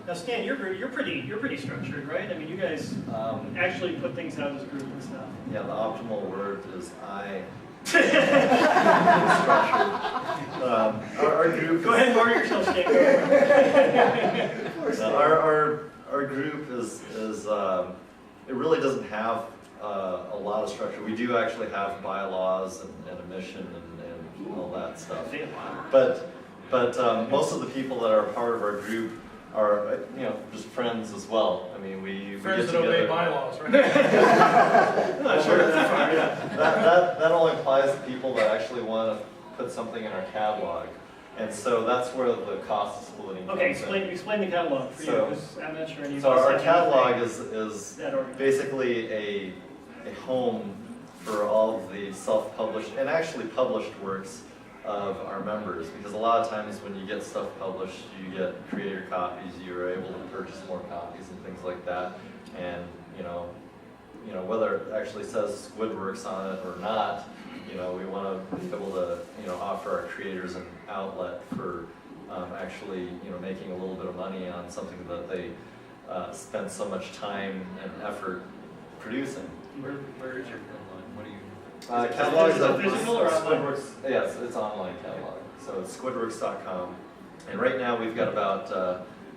Now, Stan, you're pretty structured, right? I mean, you guys actually put things out as a group and stuff. Yeah, the optimal word is structured. Our group. Go ahead and order yourself, Stan. Our group is it really doesn't have a lot of structure. We do actually have bylaws and a mission and all that stuff. But most of the people that are part of our group are just friends as well. I mean, we friends get that together. obey bylaws, right? Not sure that's fine. Yeah. That only applies to people that actually want to put something in our catalog. And so that's where the cost splitting comes Okay, in. explain the catalog for you, because I'm not sure any of So us our have catalog anything is that organized. basically a home for all of the self-published and actually published works of our members, because a lot of times when you get stuff published, you get creator copies, you're able to purchase more copies and things like that. And whether it actually says Squidworks on it or not, we want to be able to offer our creators an outlet for actually making a little bit of money on something that they spend so much time and effort producing. Where is your catalog? What do you? Catalog Is it physical or online? Squidworks. Yes, it's online catalog. So it's squidworks.com, and right now we've got about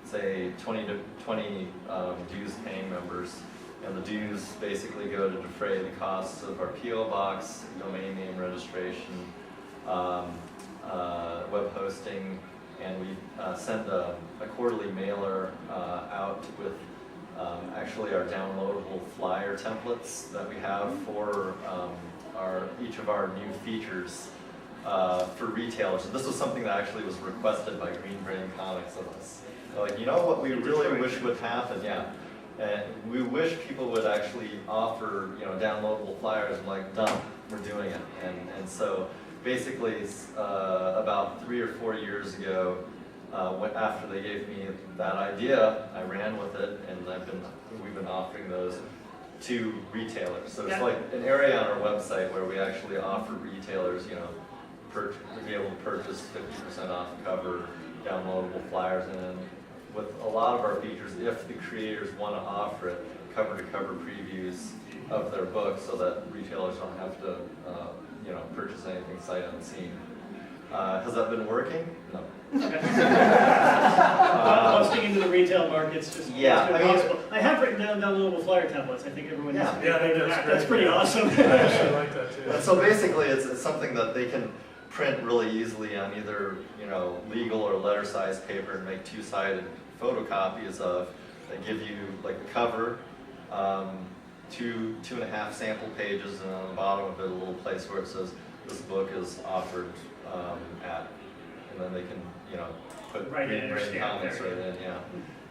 say 20 dues paying members, and the dues basically go to defray the costs of our PO box, domain name registration, web hosting, and we send a quarterly mailer out with actually our downloadable flyer templates that we have for each of our new features for retailers. And this was something that actually was requested by Green Brain Comics of us. They're like, what we really wish would happen, and we wish people would actually offer downloadable flyers. I'm like, done, we're doing it. And so basically about 3 or 4 years ago, after they gave me that idea, I ran with it, and we've been offering those to retailers. So it's like an area on our website where we actually offer retailers, to be able to purchase 50% off cover, downloadable flyers, and with a lot of our features, if the creators want to offer it, cover-to-cover previews of their books, so that retailers don't have to, purchase anything sight unseen. Has that been working? No. Posting into the retail market's just impossible. I have written down downloadable flyer templates. I think everyone needs to do that. That's pretty awesome. I actually like that too. And so basically, it's something that they can print really easily on either legal or letter-sized paper and make two-sided photocopies of. They give you like the cover, 2.5 sample pages, and on the bottom of it a little place where it says this book is offered at, and then they can put Right in, Green Brain Comics right in,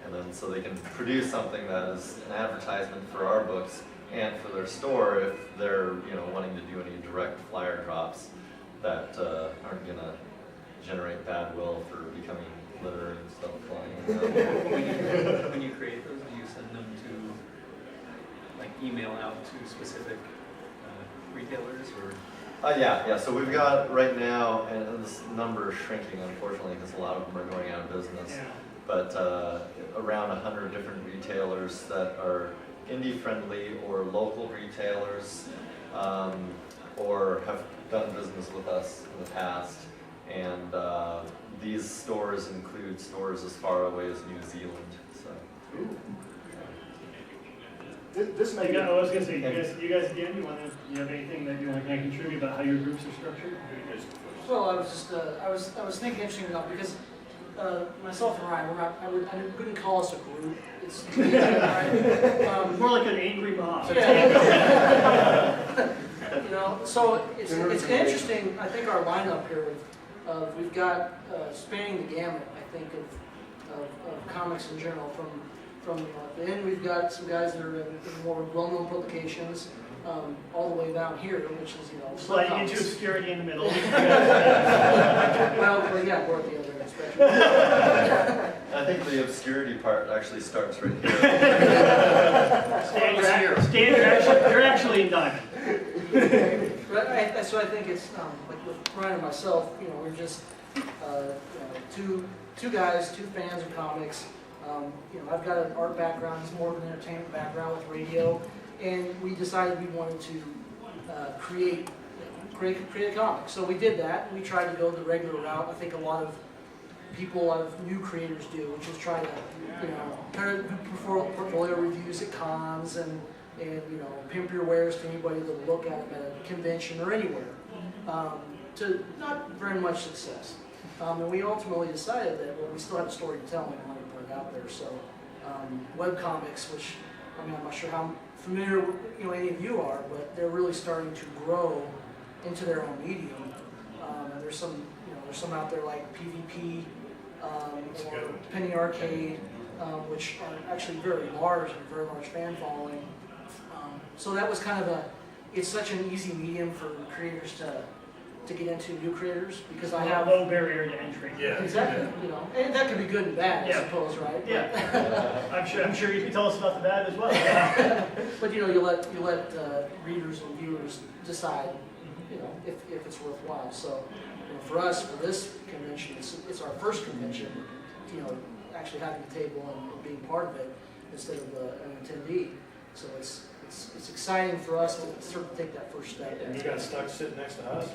and then so they can produce something that is an advertisement for our books and for their store if they're wanting to do any direct flyer drops that aren't going to generate bad will for becoming litter and stuff flying around. When you create those, do you send them to email out to specific retailers or? Yeah. So we've got right now, and this number is shrinking unfortunately because a lot of them are going out of business. Yeah. But around 100 different retailers that are indie-friendly or local retailers, or have done business with us in the past. And these stores include stores as far away as New Zealand. So. This may I was going to say, you guys again, you have anything that you want to contribute about how your groups are structured? Well, I was just I was thinking interesting enough because myself and Ryan, I wouldn't call us a group. It's right? More like an angry mob. So it's interesting. I think our lineup here we've got spanning the gamut. I think of comics in general. From the end, we've got some guys that are in more well-known publications, all the way down here, which is sliding into obscurity in the middle. well, yeah, we're at the other end of the spectrum. I think the obscurity part actually starts right here. Stan, you're actually in diamond. But so I think it's like with Ryan and myself, we're just two guys, two fans of comics, I've got an art background, he's more of an entertainment background with radio, and we decided we wanted to create a comic. So we did that. We tried to go the regular route. I think a lot of new creators do, which is try to, kind of do portfolio reviews at cons and pimp your wares to anybody that will look at them at a convention or anywhere. To not very much success. And we ultimately decided that, well, we still have a story to tell and we want to put it out there. So webcomics, which I'm not sure how familiar any of you are, but they're really starting to grow into their own medium. And there's some out there like PvP or Penny Arcade, which are actually very large and very large fan following. So that was kind of it's such an easy medium for creators to get into, new creators, because I have low barrier to entry. Yeah. exactly, and that could be good and bad, Yeah. I suppose, right? Yeah. I'm sure you can tell us about the bad as well. But you let readers and viewers decide, if it's worthwhile. So for us, for this convention, it's our first convention. Actually having a table and being part of it instead of an attendee. So it's exciting for us to sort of take that first step. And you got stuck sitting next to us.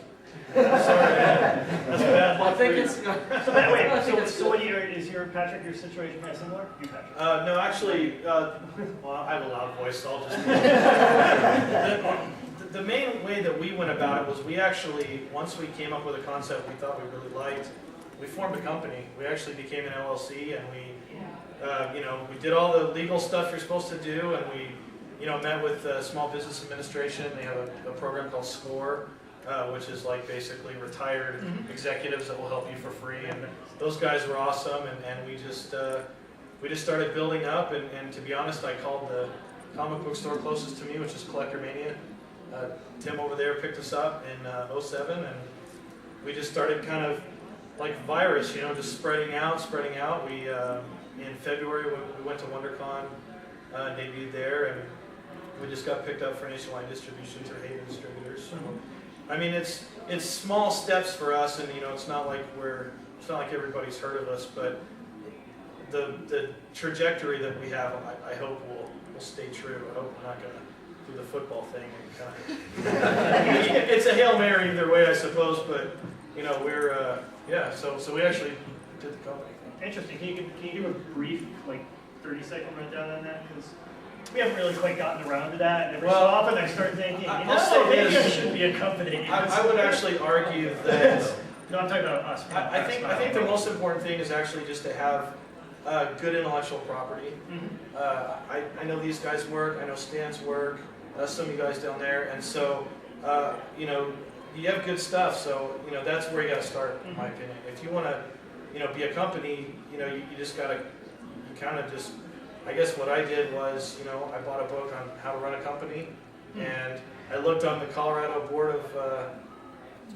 Sorry, that's bad. Well, I think it's. So what is Patrick, your situation kind of similar? You, Patrick? No, actually, well, I have a loud voice, so I'll just. The main way that we went about it was we actually, once we came up with a concept we thought we really liked, we formed a company. We actually became an LLC, and we did all the legal stuff you're supposed to do, and we, met with Small Business Administration. They have a program called SCORE, which is like basically retired executives that will help you for free. And those guys were awesome, and we just started building up. And to be honest, I called the comic book store closest to me, which is Collector Mania. Tim over there picked us up in '07, and we just started kind of like virus, just spreading out. We in February we went to WonderCon, debuted there, and we just got picked up for nationwide distribution through Haven Distributors. So, I mean, it's small steps for us, and it's not like everybody's heard of us, but the trajectory that we have, I hope will stay true. I hope we're not going to do the football thing and kind of. It's a Hail Mary either way, I suppose, but we're So we actually did the company. Interesting. Can you give a brief, 30-second rundown on that? Because we haven't really quite gotten around to that. And every so often I start thinking, maybe I should be a company. I would actually argue that. No, I'm talking about us. I think the most important thing is actually just to have good intellectual property. I know these guys work. I know Stan's work. Some of you guys down there, and so you have good stuff. So that's where you got to start, in my opinion. If you want to be a company, you just got to, you kind of just. I guess what I did was, I bought a book on how to run a company, and I looked on the Colorado Board of,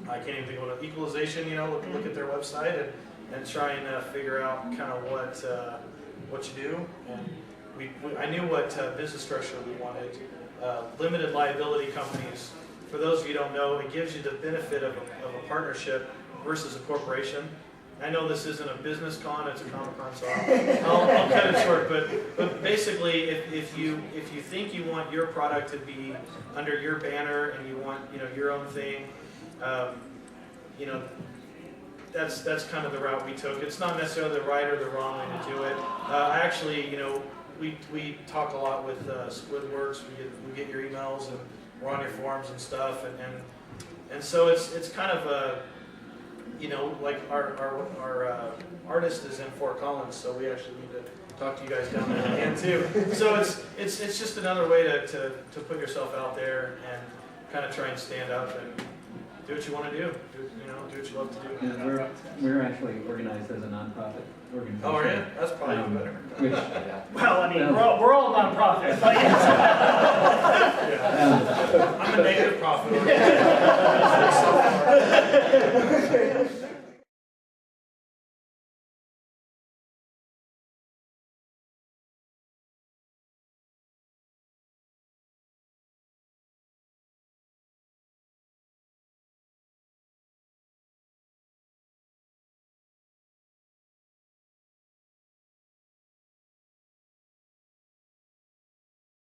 I can't even think of it, equalization, look at their website and try and figure out kind of what you do. And I knew what business structure we wanted. Limited liability companies, for those of you who don't know, it gives you the benefit of a partnership versus a corporation. I know this isn't a business con, it's a Comic Con, so I'll cut it short. But basically, if you think you want your product to be under your banner and you want your own thing, that's kind of the route we took. It's not necessarily the right or the wrong way to do it. I actually, we talk a lot with Squidworks. We get your emails and we're on your forums and stuff, and so it's kind of a. Like our artist is in Fort Collins, so we actually need to talk to you guys down there again too. So it's just another way to put yourself out there and kind of try and stand up and do what you want to do. Do what you love to do. Yeah, we're actually organized as a nonprofit organization. Oh, are you? That's probably better. Which, well, I mean, we're all nonprofits. I'm a negative profit.